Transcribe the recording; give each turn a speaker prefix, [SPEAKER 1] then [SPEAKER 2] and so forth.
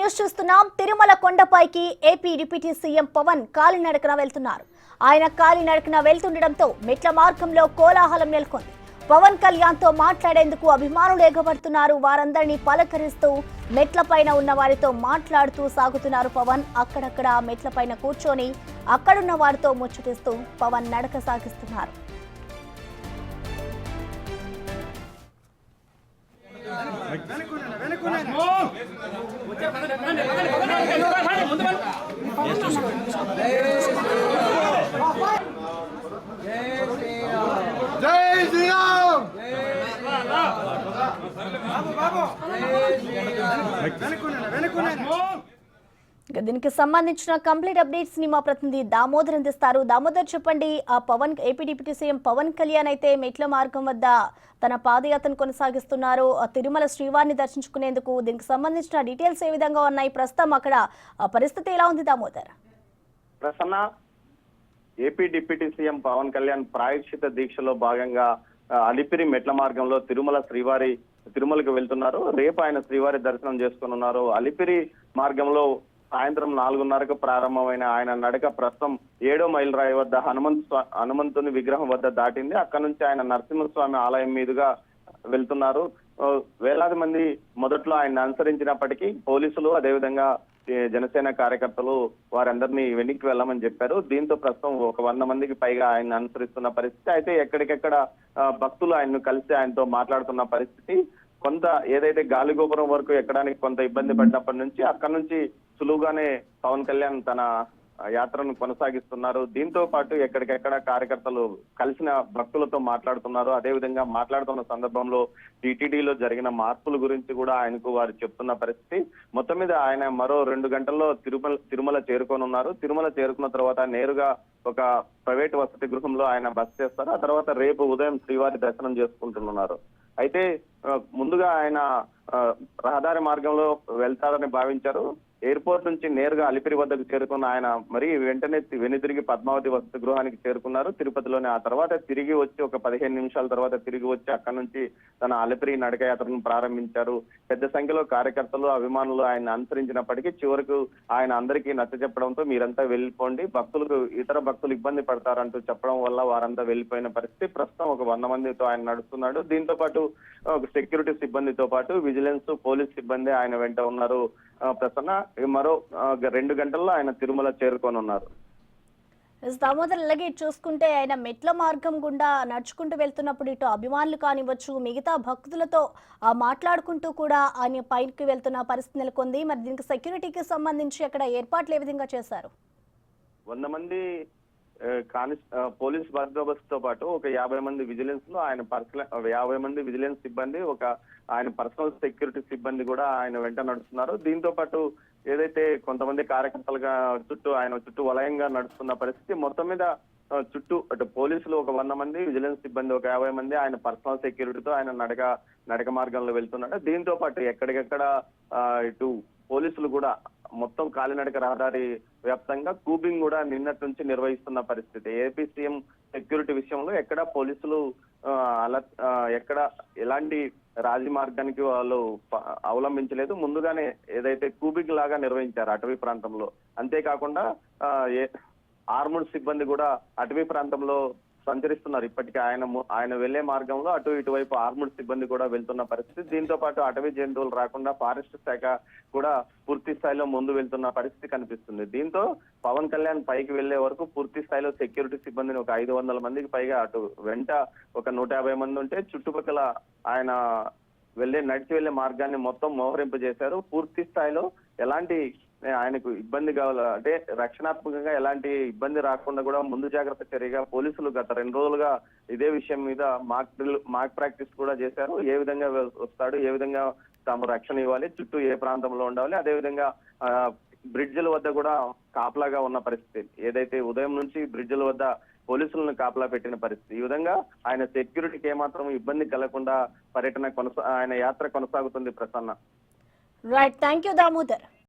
[SPEAKER 1] News చూస్తున్నాం. తిరుమల కొండపైకి AP deputy CM Pawan కాలినడకన వెళ్తున్నారు. ఆయన కాలినడకన వెళ్తుండటంతో మెట్ల మార్గంలో కోలాహలం నెలకొంది. పవన్ కళ్యాణ్ తో మాట్లాడేందుకు అభిమానులు ఎగబడుతున్నారు. వారందరినీ పలకరిస్తూ మెట్లపైన ఉన్న వారితో మాట్లాడుతూ సాగుతున్నారు పవన్. అక్కడక్కడ మెట్లపైన కూర్చొని అక్కడున్న వారితో ముచ్చటిస్తూ పవన్ నడక సాగిస్తున్నారు.
[SPEAKER 2] జై శ్రీరామ్.
[SPEAKER 1] దీనికి సంబంధించిన కంప్లీట్ అప్డేట్స్ ని మా ప్రతినిధి దామోదర్ అందిస్తారు. దామోదర్, చెప్పండి. Pawan AP deputy CM Pawan Kalyan అయితే మెట్ల మార్గం వద్ద తన పాదయాత్రను కొనసాగిస్తున్నారు తిరుమల శ్రీవారిని దర్శించుకునేందుకు. దీనికి సంబంధించిన డీటెయిల్స్ ఏ విధంగా ఉన్నాయి? ప్రస్తుతం అక్కడ పరిస్థితి ఎలా ఉంది Damodar?
[SPEAKER 3] Prasanna, AP deputy CM Pawan Kalyan ప్రాయశ్చిత దీక్షలో భాగంగా అలిపిరి మెట్ల మార్గంలో తిరుమలకు వెళ్తున్నారు. రేపు ఆయన శ్రీవారి దర్శనం చేసుకున్నారు. అలిపిరి మార్గంలో సాయంత్రం 4:30కు ప్రారంభమైన ఆయన నడక ప్రస్తుతం 7వ మైలురాయి వద్ద హనుమంతుని విగ్రహం వద్ద దాటింది. అక్కడ నుంచి ఆయన నరసింహస్వామి ఆలయం మీదుగా వెళ్తున్నారు. వేలాది మంది మొదట్లో ఆయన అనుసరించినప్పటికీ పోలీసులు, అదేవిధంగా జనసేన కార్యకర్తలు వారందరినీ వెనక్కి వెళ్ళమని చెప్పారు. దీంతో ప్రస్తుతం ఒక 100 మందికి పైగా ఆయన అనుసరిస్తున్న పరిస్థితి. అయితే ఎక్కడికెక్కడ భక్తులు ఆయన్ను కలిసి ఆయనతో మాట్లాడుతున్న పరిస్థితి. కొంత ఏదైతే గాలిగోపురం వరకు ఎక్కడానికి కొంత ఇబ్బంది పడినప్పటి నుంచి అక్కడ నుంచి సులువుగానే పవన్ కళ్యాణ్ తన యాత్రను కొనసాగిస్తున్నారు. దీంతో పాటు ఎక్కడికెక్కడ కార్యకర్తలు కలిసిన భక్తులతో మాట్లాడుతున్నారు. అదేవిధంగా మాట్లాడుతున్న సందర్భంలో టీటీడీలో జరిగిన మార్పుల గురించి కూడా ఆయనకు వారు చెప్తున్న పరిస్థితి. మొత్తం మీద ఆయన మరో 2 గంటల్లో తిరుమల చేరుకోనున్నారు. తిరుమల చేరుకున్న తర్వాత నేరుగా ఒక ప్రైవేట్ వసతి గృహంలో ఆయన బస చేస్తారు. ఆ తర్వాత రేపు ఉదయం శ్రీవారి దర్శనం చేసుకుంటున్నారు. అయితే ముందుగా ఆయన రహదారి మార్గంలో వెళ్తారని భావించారు. ఎయిర్పోర్ట్ నుంచి నేరుగా అలిపిరి వద్దకు చేరుకున్న ఆయన మరి వెంటనే వెనుదిరిగి పద్మావతి వసతి గృహానికి చేరుకున్నారు తిరుపతిలోనే. ఆ తర్వాత తిరిగి వచ్చి ఒక 15 నిమిషాల తర్వాత తిరిగి వచ్చి అక్కడి నుంచి తన అలిపిరి నడకయాత్రను ప్రారంభించారు. పెద్ద సంఖ్యలో కార్యకర్తలు, అభిమానులు ఆయన అనుసరించినప్పటికీ చివరకు ఆయన అందరికీ నచ్చ చెప్పడంతో మీరంతా వెళ్ళిపోండి, ఇతర భక్తులు ఇబ్బంది పడతారంటూ చెప్పడం వల్ల వారంతా వెళ్ళిపోయిన పరిస్థితి. ప్రస్తుతం ఒక 100 మందితో ఆయన నడుస్తున్నాడు. దీంతో పాటు సెక్యూరిటీ సిబ్బందితో పాటు విజిలెన్స్, పోలీస్ సిబ్బంది ఆయన వెంట ఉన్నారు. ప్రసన్న, మరో 2 గంటల్లో ఆయన తిరుమల చేరుకోనున్నారు.
[SPEAKER 1] దామోదర్, అలాగే చూసుకుంటే ఆయన మెట్ల మార్గం గుండా నడుచుకుంటూ వెళ్తున్నప్పుడు ఇటు అభిమానులు కానివ్వచ్చు, మిగతా భక్తులతో మాట్లాడుకుంటూ కూడా ఆయన పైకి వెళ్తున్న పరిస్థితి నెలకొంది. మరి దీనికి సెక్యూరిటీకి సంబంధించి అక్కడ ఏర్పాట్లు ఏ విధంగా చేశారు?
[SPEAKER 3] 100 మంది పోలీస్ బందోబస్తుతో పాటు ఒక 50 మంది విజిలెన్స్ లో ఆయన 50 మంది విజిలెన్స్ సిబ్బంది, ఒక ఆయన పర్సనల్ సెక్యూరిటీ సిబ్బంది కూడా ఆయన వెంట నడుస్తున్నారు. దీంతో పాటు ఏదైతే కొంతమంది కార్యకర్తలుగా చుట్టూ వలయంగా నడుస్తున్న పరిస్థితి. మొత్తం మీద చుట్టూ అటు పోలీసులు ఒక 100 మంది, విజిలెన్స్ సిబ్బంది ఒక 50 మంది ఆయన పర్సనల్ సెక్యూరిటీతో ఆయన నడక మార్గంలో వెళ్తున్నాడు. దీంతో పాటు ఎక్కడికెక్కడ ఇటు పోలీసులు కూడా మొత్తం కాలినడక రహదారి వ్యాప్తంగా కూబింగ్ కూడా నిన్నటి నుంచి నిర్వహిస్తున్న పరిస్థితి. ఏపీ సీఎం సెక్యూరిటీ విషయంలో ఎక్కడ పోలీసులు ఎక్కడ ఎలాంటి రాజీ మార్గానికి వాళ్ళు అవలంబించలేదు. ముందుగానే ఏదైతే కూబింగ్ లాగా నిర్వహించారు అటవీ ప్రాంతంలో. అంతేకాకుండా ఆర్మూడ్ సిబ్బంది కూడా అటవీ ప్రాంతంలో సంచరిస్తున్నారు. ఇప్పటికే ఆయన వెళ్లే మార్గంలో అటు ఇటువైపు ఆర్మూడ్ సిబ్బంది కూడా వెళ్తున్న పరిస్థితి. దీంతో పాటు అటవీ జంతువులు రాకుండా ఫారెస్ట్ శాఖ కూడా పూర్తి స్థాయిలో ముందు వెళ్తున్న పరిస్థితి కనిపిస్తుంది. దీంతో పవన్ కళ్యాణ్ పైకి వెళ్లే వరకు పూర్తి స్థాయిలో సెక్యూరిటీ సిబ్బందిని ఒక 500 మందికి పైగా, అటు వెంట ఒక 150 మంది ఉంటే చుట్టుపక్కల ఆయన నడిచి వెళ్లే మార్గాన్ని మొత్తం మోహరింపు చేశారు. పూర్తి స్థాయిలో ఎలాంటి ఆయనకు ఇబ్బంది అంటే రక్షణాత్మకంగా ఎలాంటి ఇబ్బంది రాకుండా కూడా ముందు జాగ్రత్త చర్యగా పోలీసులు గత 2 రోజులుగా ఇదే విషయం మీద మాక్ ప్రాక్టీస్ కూడా చేశారు. ఏ విధంగా వస్తాడు, ఏ విధంగా తాము రక్షణ ఇవ్వాలి, చుట్టూ ఏ ప్రాంతంలో ఉండాలి, అదేవిధంగా బ్రిడ్జిల వద్ద కూడా కాపలాగా ఉన్న పరిస్థితి. ఏదైతే ఉదయం నుంచి బ్రిడ్జిల వద్ద పోలీసులను కాపలా పెట్టిన పరిస్థితి. ఈ విధంగా ఆయన సెక్యూరిటీకి ఏమాత్రం ఇబ్బంది కలగకుండా ఆయన యాత్ర కొనసాగుతుంది. Prasanna.
[SPEAKER 1] Right, thank you Damodar.